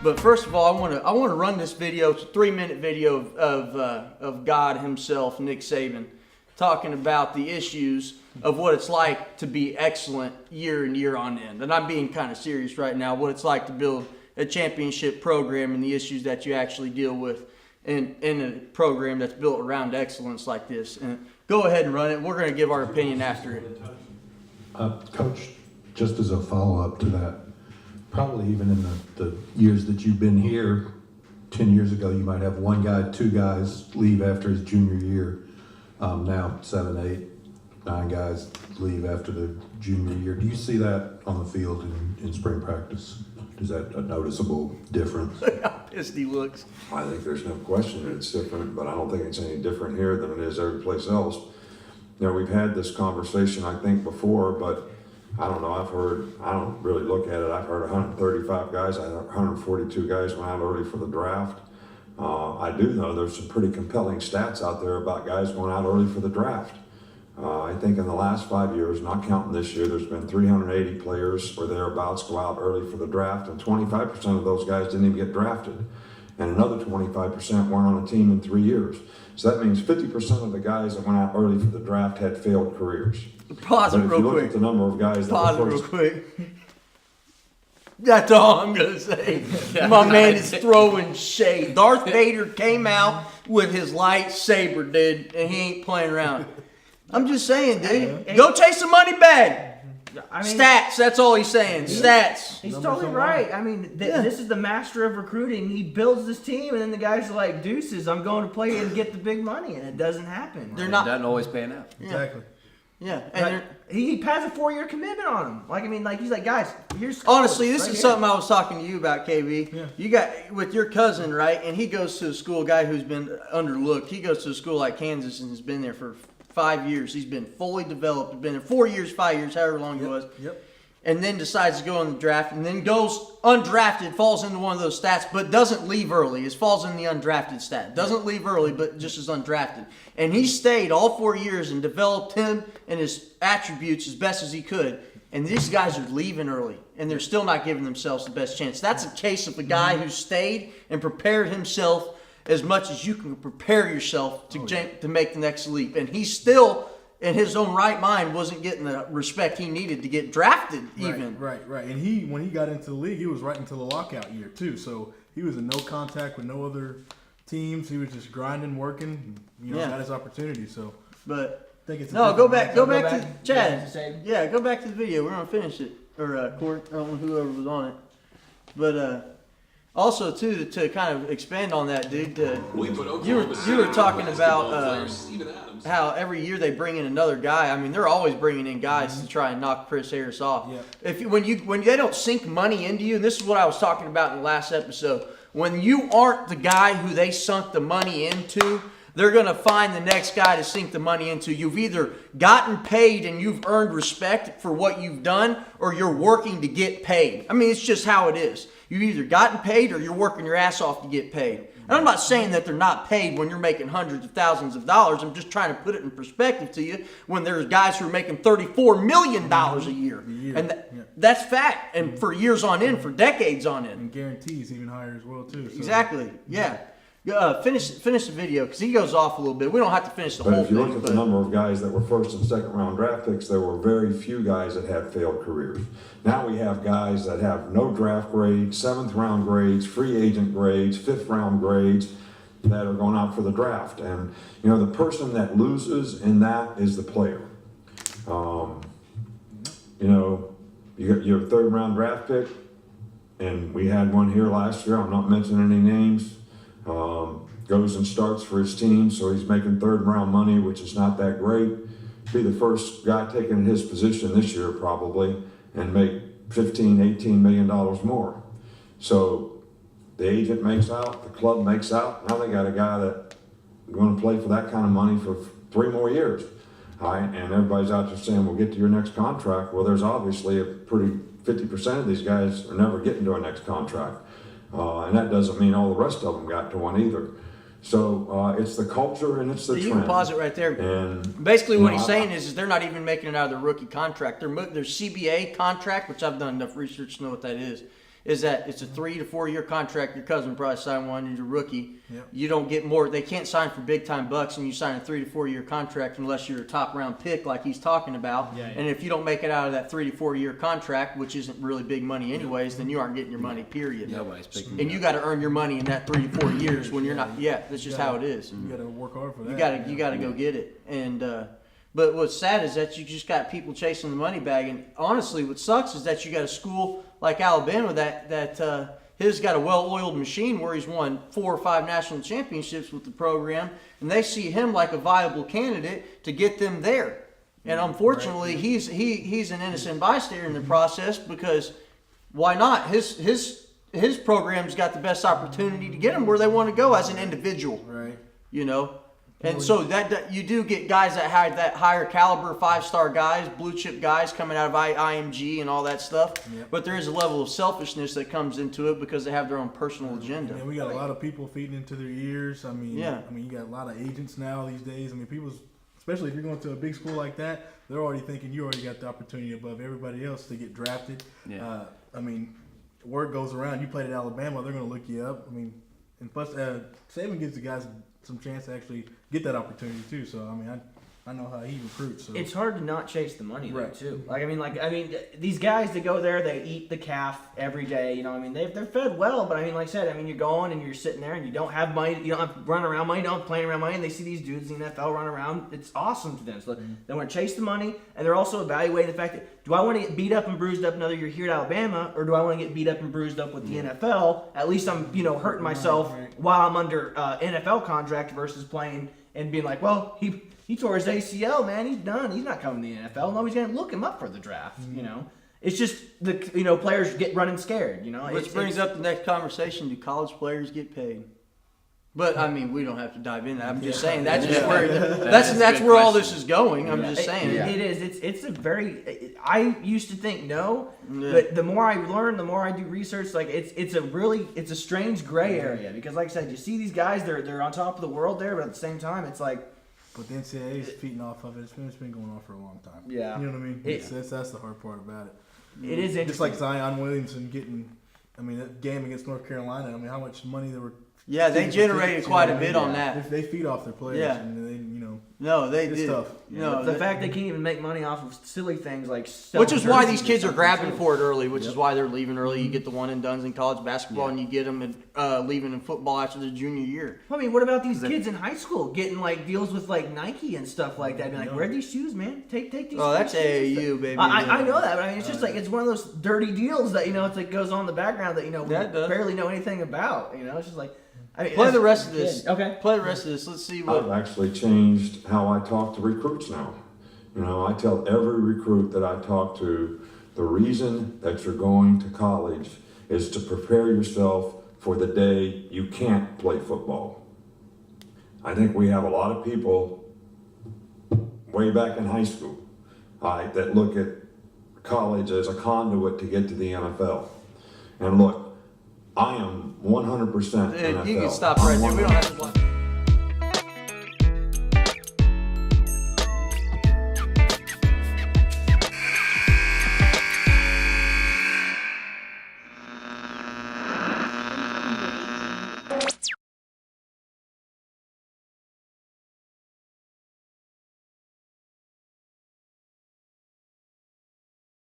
But first of all, I want to run this video. It's a 3-minute video of God himself, Nick Saban, talking about the issues of what it's like to be excellent year and year on end. And I'm being kind of serious right now. What it's like to build a championship program and the issues that you actually deal with in a program that's built around excellence like this. And go ahead and run it. We're going to give our opinion after it. Coach, just as a follow-up to that, probably even in the years that you've been here, 10 years ago, you might have one guy, two guys leave after his junior year. Now 7, 8, 9 guys leave after the junior year. Do you see that on the field in spring practice? Is that a noticeable difference? How pissed he looks. I think there's no question that it's different, but I don't think it's any different here than it is every place else. You know, we've had this conversation, I think, before, but I don't know. I don't really look at it. I've heard 135 guys, 142 guys went out early for the draft. I do know there's some pretty compelling stats out there about guys going out early for the draft. I think in the last 5 years, not counting this year, there's been 380 players or thereabouts go out early for the draft, and 25% of those guys didn't even get drafted. And another 25% weren't on a team in 3 years. So that means 50% of the guys that went out early for the draft had failed careers. Pause it real quick. But if you look at the number of guys that Pause it were real first, quick. That's all I'm going to say. My man is throwing shade. Darth Vader came out with his lightsaber, dude, and he ain't playing around. I'm just saying, dude. Go chase the money bag. I mean, stats, that's all he's saying. Stats. He's totally right. I mean, this is the master of recruiting. He builds this team, and then the guys are like, deuces, I'm going to play and get the big money, and it doesn't happen. They're not. It doesn't always pan out. Yeah. Exactly. Yeah. And like, he has a 4-year commitment on him. Like, I mean, like, he's like, guys, here's honestly, this right is here. something I was talking to you about, KB. Yeah. You got, with your cousin, right? And he goes to a school, guy who's been underlooked. He goes to a school like Kansas and has been there for 5 years. He's been fully developed. Been there 4 years, 5 years, however long it was. Yep. And then decides to go in the draft, and then goes undrafted, falls into one of those stats, but doesn't leave early. It falls in the undrafted stat. Doesn't leave early, but just is undrafted. And he stayed all 4 years and developed him and his attributes as best as he could. And these guys are leaving early, and they're still not giving themselves the best chance. That's a case of a guy who stayed and prepared himself as much as you can prepare yourself to make the next leap. And he still, in his own right mind, wasn't getting the respect he needed to get drafted even. Right. And when he got into the league, he was right into the lockout year too. So he was in no contact with no other teams. He was just grinding, working, got his opportunity. So But I think it's go back to back Chad. Yeah, go back to the video. We're gonna finish it. Or Court, I don't know whoever was on it. But also too, to kind of expand on that, dude. You were talking about how every year they bring in another guy. I mean, they're always bringing in guys to try and knock Chris Harris off. Yeah. When they don't sink money into you, and this is what I was talking about in the last episode. When you aren't the guy who they sunk the money into, they're going to find the next guy to sink the money into. You've either gotten paid and you've earned respect for what you've done, or you're working to get paid. I mean, it's just how it is. You've either gotten paid or you're working your ass off to get paid. And I'm not saying that they're not paid when you're making hundreds of thousands of dollars. I'm just trying to put it in perspective to you when there's guys who are making $34 million a year. And that's fact. And for years on end, for decades on end. And guarantees even higher as well too. So. Exactly. Yeah. Finish the video because he goes off a little bit. We don't have to finish the whole thing. But if you look at the number of guys that were first and second round draft picks, there were very few guys that had failed careers. Now we have guys that have no draft grades, 7th round grades, free agent grades, 5th round grades that are going out for the draft. And, the person that loses in that is the player. You got your 3rd round draft pick, and we had one here last year. I'm not mentioning any names. Goes and starts for his team, so he's making 3rd round money, which is not that great. Be the first guy taking his position this year probably and make $15, $18 million more. So the agent makes out, the club makes out. Now they got a guy that's going to play for that kind of money for 3 more years. All right, and everybody's out there saying, we'll get to your next contract. Well, there's obviously a pretty 50% of these guys are never getting to a next contract. And that doesn't mean all the rest of them got to one either. So it's the culture and it's the trend. You can pause it right there. And basically what he's saying is they're not even making it out of their rookie contract. Their CBA contract, which I've done enough research to know what that is is that it's a 3 to 4 year contract. Your cousin probably signed one as a rookie. Yep. You don't get more. They can't sign for big time bucks, and you sign a 3 to 4 year contract unless you're a top round pick like he's talking about. Yeah. And if you don't make it out of that 3 to 4 year contract, which isn't really big money anyways, then you aren't getting your money. Period. Nobody's picking And you got to earn your money in that 3 to 4 years when you're not. Yeah, that's just how it is. You got to work hard for that. You gotta go get it. And but what's sad is that you just got people chasing the money bag. And honestly, what sucks is that you got a school like Alabama that has got a well-oiled machine where he's won 4 or 5 national championships with the program, and they see him like a viable candidate to get them there. And unfortunately, he's an innocent bystander in the process, because why not? His program's got the best opportunity to get them where they want to go as an individual. Right. You know, and so that you do get guys that have that higher caliber 5-star guys, blue chip guys coming out of IMG and all that stuff. Yep. But there is a level of selfishness that comes into it because they have their own personal agenda. And we got a lot of people feeding into their ears. I mean, Yeah. you got a lot of agents now these days. I mean, people, especially if you're going to a big school like that, they're already thinking you already got the opportunity above everybody else to get drafted. Yeah. I mean, word goes around. You played at Alabama, they're going to look you up. I mean, and plus, Saban gives the guys some chance to actually get that opportunity too. So I mean, I know how he recruits. So It's hard to not chase the money though, Right. too. I mean, these guys that go there, they eat the calf every day. You know, I mean, they're fed well, but I mean, like I said, I mean, you're going and you're sitting there and you don't have money, you don't have to run around money, you don't have to play around money, and they see these dudes in the NFL run around. It's awesome to them. So they want to chase the money, and they're also evaluating the fact that, do I want to get beat up and bruised up another year here at Alabama, or do I want to get beat up and bruised up with the NFL? At least I'm, hurting myself while I'm under NFL contract versus playing and being like, well, he tore his ACL, man. He's done. He's not coming to the NFL. Nobody's going to look him up for the draft, It's just the players get running scared, Which brings up the next conversation: do college players get paid? But I mean, we don't have to dive into that. I'm just saying that's just where that's where all this is going. I'm just saying. It is. It's a very. I used to think no, Yeah. but the more I learn, the more I do research. Like it's a strange gray area, because, like I said, you see these guys, they're on top of the world there, but at the same time, it's like. But the NCAA is feeding off of it. It's been going on for a long time. Yeah. You know what I mean? It- That's the hard part about it. It is interesting. Just like Zion Williamson getting, that game against North Carolina. I mean, how much money they were. Yeah, they feeding for generated tickets, quite a what I bit mean? on that. They feed off their players. Yeah. And they, No, they it's did. tough. No, the fact they can't even make money off of silly things like which is why these jerseys or kids are something, grabbing too. for it early, which is why they're leaving early. You get the one and dones in college basketball, and you get them leaving in football after their junior year. I mean, what about these kids in high school getting like deals with like Nike and stuff like that? Being like, where are these shoes, man? Take these. Oh, that's shoes and AAU, stuff." baby. I know that, but I mean, it's just like it's one of those dirty deals that it's like goes on in the background that we Yeah, it does. barely know anything about. It's just like, I mean, Play as the rest a of this. kid- Okay. Play the rest of this. Let's see what. I've actually changed how I talk to recruits now. I tell every recruit that I talk to, the reason that you're going to college is to prepare yourself for the day you can't play football. I think we have a lot of people way back in high school that look at college as a conduit to get to the NFL. And look, I am 100% NFL. You can stop right there. We don't have to.